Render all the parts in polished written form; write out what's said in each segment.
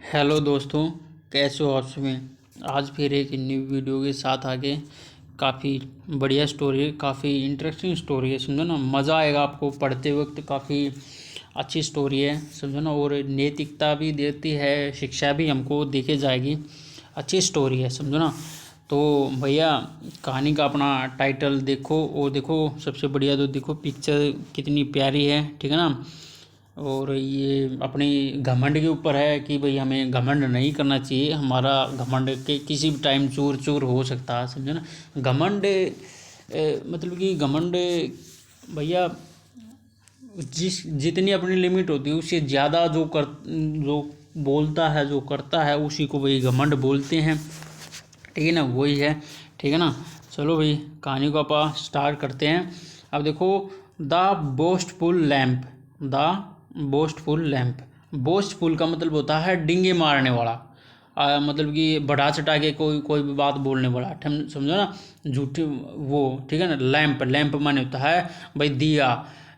Hello दोस्तों, कैसे हो आप सभी। आज फिर एक न्यू वीडियो के साथ आगे। काफ़ी बढ़िया स्टोरी है, काफ़ी इंटरेस्टिंग स्टोरी है, समझो ना। मज़ा आएगा आपको पढ़ते वक्त। काफ़ी अच्छी स्टोरी है, समझो ना। और नैतिकता भी देती है, शिक्षा भी हमको देके जाएगी। अच्छी स्टोरी है, समझो ना। तो भैया, कहानी का अपना टाइटल देखो, और देखो सबसे बढ़िया तो देखो पिक्चर कितनी प्यारी है, ठीक है ना। और ये अपनी घमंड के ऊपर है कि भाई हमें घमंड नहीं करना चाहिए। हमारा घमंड के किसी भी टाइम चूर चूर हो सकता है, समझे ना। घमंड मतलब कि घमंड भैया, जितनी अपनी लिमिट होती है उससे ज़्यादा जो बोलता है, जो करता है, उसी को वही घमंड बोलते हैं, ठीक है ना। वही है, ठीक है ना। चलो भाई, कहानी को आप स्टार्ट करते हैं। अब देखो, the boastful lamp. The boastful lamp. Boastful का मतलब होता है डिंगे मारने वाला। मतलब कि बढ़ा चढ़ा के कोई कोई भी बात बोलने वाला, समझो ना। झूठी वो, ठीक है ना। लैम्प, लैम्प माने होता है भाई दिया,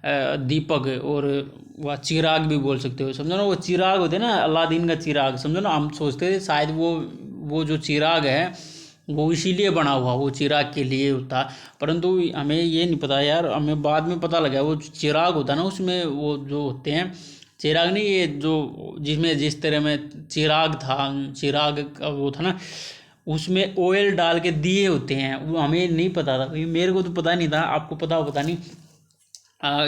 दीपक। और वह चिराग भी बोल सकते हो, समझो ना। वो चिराग होते हैं ना, अलादीन का चिराग, समझो ना। हम सोचते थे शायद वो जो चिराग है वो इसीलिए बना हुआ, वो चिराग के लिए होता। परंतु हमें ये नहीं पता यार, हमें बाद में पता लगा वो चिराग होता है ना, उसमें वो जो होते हैं चिराग नहीं, ये जो जिसमें जिस तरह में चिराग था, चिराग का वो था ना, उसमें ऑयल डाल के दिए होते हैं। वो हमें नहीं पता था, मेरे को तो पता नहीं था, आपको पता हो पता नहीं।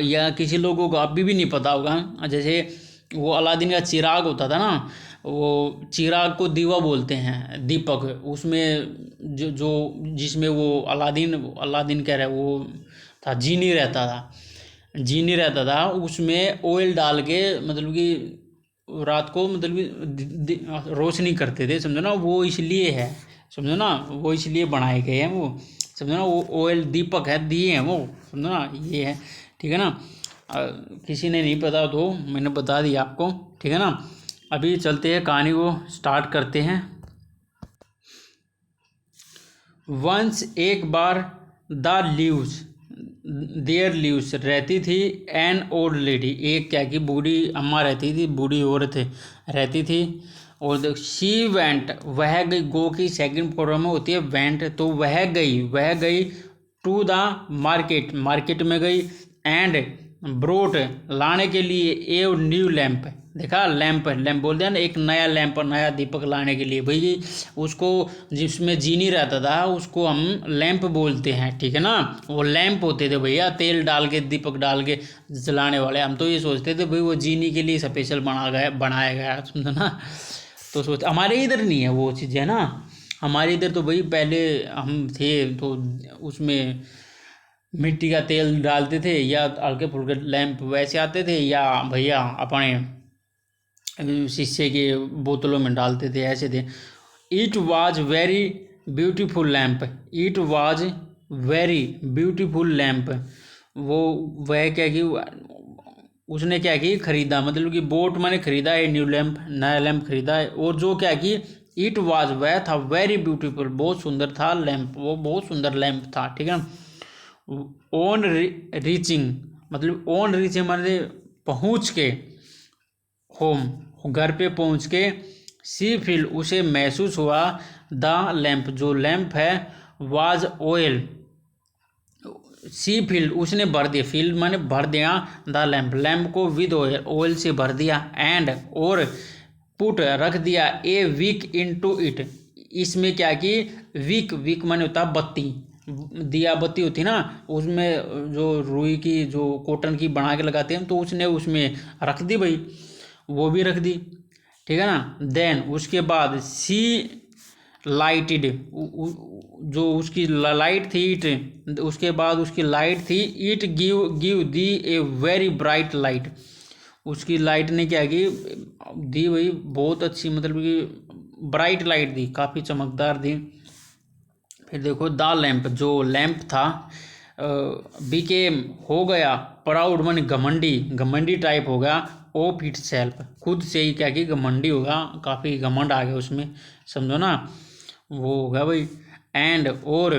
या किसी लोगों को अभी भी नहीं पता होगा। जैसे वो अलादीन का चिराग होता था ना, वो चिराग को दीवा बोलते हैं, दीपक। उसमें जो जिसमें वो अलादीन अलादीन कह रहे वो था, जीनी रहता था। जीनी रहता था उसमें ऑयल डाल के, मतलब कि रात को, मतलब कि रोशनी करते थे, समझो ना। वो इसलिए है, समझो ना। वो इसलिए बनाए गए हैं वो, समझो ना। वो ऑयल दीपक है, दिए हैं वो, समझो ना। ये है, ठीक है ना। किसी ने नहीं पता तो मैंने बता दिया आपको, ठीक है ना। अभी चलते हैं, कहानी को स्टार्ट करते हैं। वंस एक बार, द लीव्स देयर लीव्स रहती थी एन ओल्ड लेडी। एक क्या कि बूढ़ी अम्मा रहती थी, बूढ़ी औरत रहती थी। और शी वेंट, वह गई। गो की सेकंड फॉर्म में होती है वेंट, तो वह गई टू द मार्केट, मार्केट में गई। एंड ब्रोट, लाने के लिए, ए न्यू लैम्प। देखा, लैंप, लैंप बोलते हैं ना, एक नया लैंप, नया दीपक लाने के लिए भाई। उसको जिसमें जीनी रहता था उसको हम लैंप बोलते हैं, ठीक है ना। वो लैंप होते थे भैया, तेल डाल के, दीपक डाल के जलाने वाले। हम तो ये सोचते थे भाई वो जीनी के लिए स्पेशल बनाया गया, समझो ना। तो सोच, हमारे इधर नहीं है वो चीज़, है ना। हमारे इधर तो भाई पहले हम थे तो उसमें मिट्टी का तेल डालते थे, या हल्के फुल्के लैंप वैसे आते थे, या भैया अपने शीशे के बोतलों में डालते थे, ऐसे थे। It was very beautiful lamp. It was very beautiful lamp. वो वह क्या कि उसने क्या कि खरीदा, मतलब कि बोट मैंने खरीदा है, न्यू लैम्प, नया लैम्प खरीदा है। और जो क्या कि इट वाज, वह था वेरी ब्यूटीफुल, बहुत सुंदर था लैम्प, वो बहुत सुंदर लैम्प था, ठीक है। ऑन रीचिंग, मतलब ऑन रीचिंग मैंने पहुंच के, होम घर पे पहुंच के, सी फील उसे महसूस हुआ, द लैम्प जो लैम्प है, वाज ऑयल, सी फील्ड उसने भर दिया, फील्ड मैंने भर दिया, द लैम्प, लैम्प को विद ऑयल, ऑयल से भर दिया। एंड और पुट रख दिया, ए विक इनटू इट, इसमें क्या कि विक, विक मैंने होता बत्ती, दिया बत्ती होती ना, उसमें जो रुई की, जो कॉटन की बना के लगाते हैं, तो उसने उसमें रख दी भाई, वो भी रख दी, ठीक है ना। देन उसके बाद सी लाइटेड, जो उसकी लाइट थी, इट, उसके बाद उसकी लाइट थी, it give give the a very bright light, उसकी लाइट ने क्या की दी भाई, बहुत अच्छी, मतलब कि ब्राइट लाइट दी, काफ़ी चमकदार दी। फिर देखो, द लैम्प जो लैम्प था, बीकेम हो गया, प्राउड मन घमंडी, घमंडी टाइप हो गया, ऑफ इट सेल्फ, खुद से ही क्या कि घमंडी होगा, काफ़ी घमंड आ गया उसमें, समझो ना। वो होगा भाई। एंड और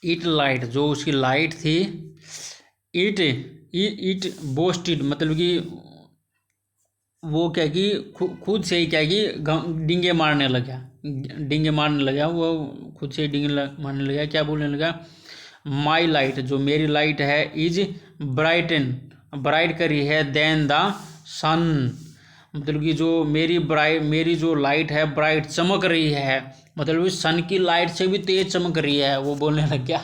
इट लाइट, जो उसकी लाइट थी, इट इट बोस्टेड, मतलब कि वो क्या कि खुद से ही क्या कि डींगे मारने लगा, वो खुद से ही मारने लगा। क्या बोलने लगा, माई लाइट, जो मेरी लाइट है, इज ब्राइट करी है देन द सन, मतलब कि जो मेरी जो लाइट है ब्राइट चमक रही है, मतलब सन की लाइट से भी तेज चमक रही है। वो बोलने लग गया,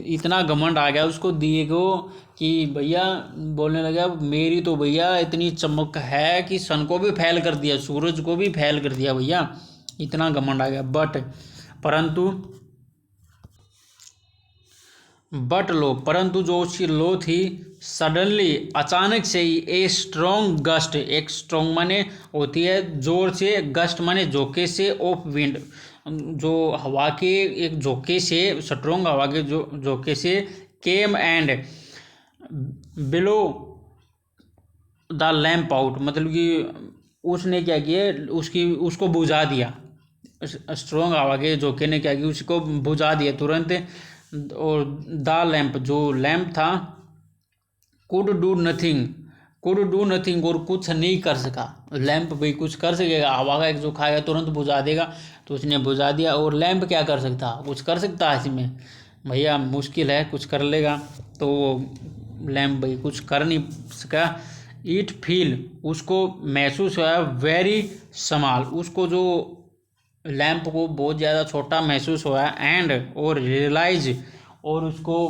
इतना घमंड आ गया उसको दिए को कि भैया बोलने लगा मेरी तो भैया इतनी चमक है कि सन को भी फैल कर दिया, सूरज को भी फैल कर दिया भैया, इतना घमंड आ गया। परंतु जो उसकी लो थी, सडनली अचानक से ही ए स्ट्रॉन्ग गस्ट, एक स्ट्रॉन्ग माने होती है जोर से, गस्ट माने झोंके से, ऑफ विंड जो हवा के एक झोंके से, स्ट्रॉन्ग हवा के जो झोंके से, came and below the lamp out, मतलब कि उसने क्या किया, उसको बुझा दिया, स्ट्रॉन्ग हवा के झोंके ने क्या किया, उसको बुझा दिया तुरंत। और द लैम्प, जो लैम्प था, कुड डू नथिंग, और कुछ नहीं कर सका। लैम्प भाई कुछ कर सकेगा, हवा का एक जो खाएगा तुरंत बुझा देगा, तो उसने बुझा दिया। और लैम्प क्या कर सकता, कुछ कर सकता है इसमें भैया, मुश्किल है कुछ कर लेगा। तो लैम्प भाई कुछ कर नहीं सका। इट फील, उसको महसूस हुआ, वेरी स्मॉल, उसको जो लैम्प को बहुत ज़्यादा छोटा महसूस हुआ, एंड और रियलाइज, और उसको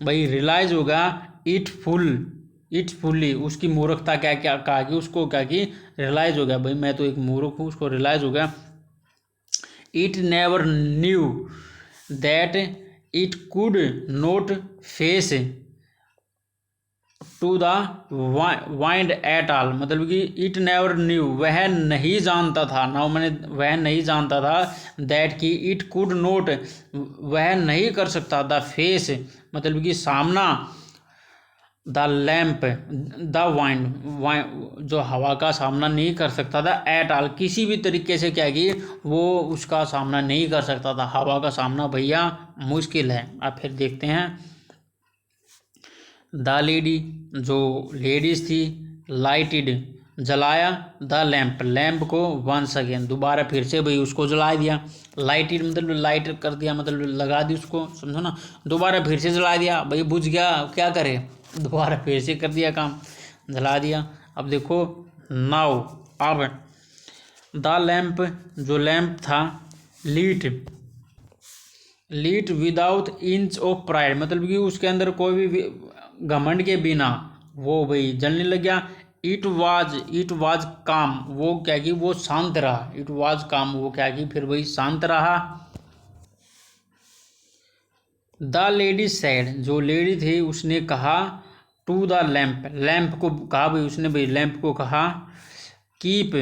भाई रियलाइज होगा, इट फुल्ली, उसकी मूर्खता क्या क्या कहा कि उसको क्या कि रियलाइज हो गया, भाई मैं तो एक मूर्ख हूँ, उसको रियलाइज हो गया। It never knew that it could not face to the wind at all, मतलब कि इट नेवर न्यू, वह नहीं जानता था, वह नहीं जानता था, दैट कि इट कुड नॉट, वह नहीं कर सकता, द फेस मतलब कि सामना, द लैम्प, द वाइंड जो हवा का सामना नहीं कर सकता था, एट ऑल किसी भी तरीके से, क्या कि वो उसका सामना नहीं कर सकता था, हवा का सामना भैया मुश्किल है। अब फिर देखते हैं, द लेडी, जो लेडीज थी, लाइटेड जलाया, द लैम्प को वंस अगेन, दोबारा फिर से भाई उसको जला दिया। लाइटेड मतलब लाइट कर दिया, मतलब लगा दी उसको, समझो ना, दोबारा फिर से जला दिया, भाई बुझ गया, क्या करे, दोबारा फिर से कर दिया काम, जला दिया। अब देखो नाउ, अब द लैम्प, जो लैम्प था, लीट विदाउट इंच ऑफ प्राइड, मतलब कि उसके अंदर कोई भी घमंड के बिना वो भाई जलने लग गया। इट वाज काम, वो क्या कि वो शांत रहा, इट वाज काम, वो क्या कि फिर वही शांत रहा। द लेडी सैड, जो लेडी थी उसने कहा, टू द लैम्प को कहा, भाई उसने भाई लैम्प को कहा, कीप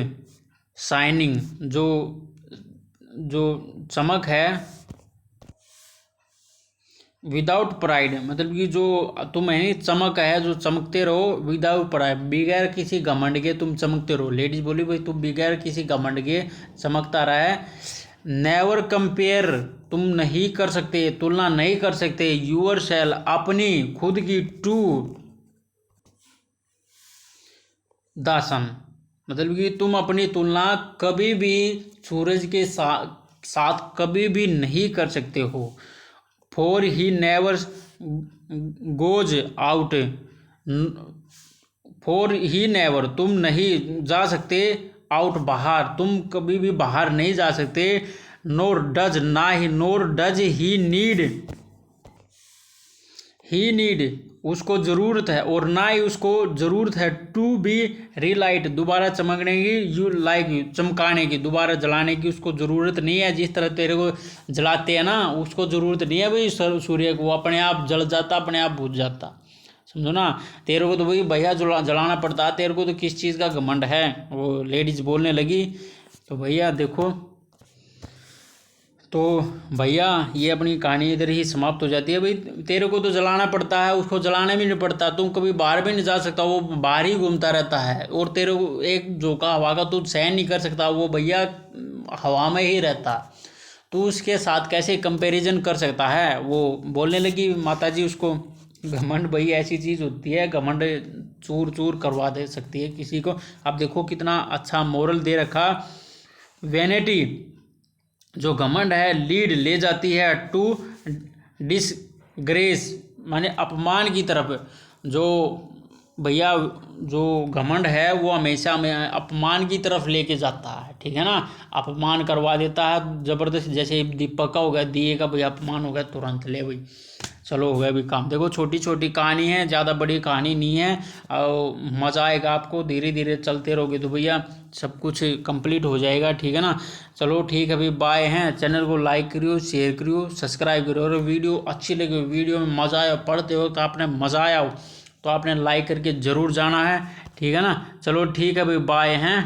शाइनिंग, जो चमक है, विदाउट प्राइड, मतलब कि जो तुम्हें चमक है, जो चमकते रहो, विदाउट प्राइड, बगैर किसी घमंड के तुम चमकते रहो। लेडीज बोली भाई तुम बगैर किसी घमंड के चमकता रहा है। नेवर कंपेयर, तुम नहीं कर सकते, तुलना नहीं कर सकते, यूर सेल, अपनी खुद की, टू द सन, मतलब कि तुम अपनी तुलना कभी भी सूरज के साथ कभी भी नहीं कर सकते हो। For he never goes out, for he never, तुम नहीं जा सकते, आउट बाहर, तुम कभी भी बाहर नहीं जा सकते। नोर डज, ना ही, नोर डज ही नीड, उसको ज़रूरत है, और ना ही उसको ज़रूरत है, टू बी रीलाइट, दोबारा चमकने की, यू लाइक, चमकाने की, दोबारा जलाने की उसको ज़रूरत नहीं है। जिस तरह तेरे को जलाते हैं ना, उसको ज़रूरत नहीं है भाई सूर्य को, अपने आप जल जाता, अपने आप बुझ जाता, समझो ना। तेरे को तो भाई भैया जलाना पड़ता, तेरे को तो किस चीज़ का घमंड है, वो लेडीज बोलने लगी। तो भैया देखो, तो भैया ये अपनी कहानी इधर ही समाप्त हो जाती है। भाई तेरे को तो जलाना पड़ता है, उसको जलाने भी नहीं पड़ता, तुम कभी बाहर भी नहीं जा सकता, वो बाहर ही घूमता रहता है, और तेरे को एक झोंका हवा का तू सहन नहीं कर सकता, वो भैया हवा में ही रहता, तू उसके साथ कैसे कंपैरिजन कर सकता है। वो बोलने लगी माता जी उसको, घमंड भाई ऐसी चीज़ होती है, घमंड चूर चूर करवा दे सकती है किसी को। अब देखो कितना अच्छा मोरल दे रखा, वैनिटी जो घमंड है लीड ले जाती है टू डिसग्रेस, माने अपमान की तरफ। जो भैया जो घमंड है वो हमेशा में अपमान की तरफ लेके जाता है, ठीक है ना, अपमान करवा देता है जबरदस्त। जैसे दीपक का हो गया, दिए का भैया अपमान हो गया, तुरंत ले भाई चलो हो गया भी काम। देखो छोटी छोटी कहानी है, ज़्यादा बड़ी कहानी नहीं है, और मज़ा आएगा आपको। धीरे धीरे चलते रहोगे तो भैया सब कुछ कंप्लीट हो जाएगा, ठीक है ना। चलो ठीक है भाई, बाय हैं। चैनल को लाइक करियो, शेयर करियो, सब्सक्राइब करियो। और वीडियो अच्छी लगी, वीडियो में मज़ा आया, पढ़ते वक्त आपने मज़ा आया हो तो आपने लाइक करके ज़रूर जाना है, ठीक है ना। चलो ठीक है भाई, बाय हैं।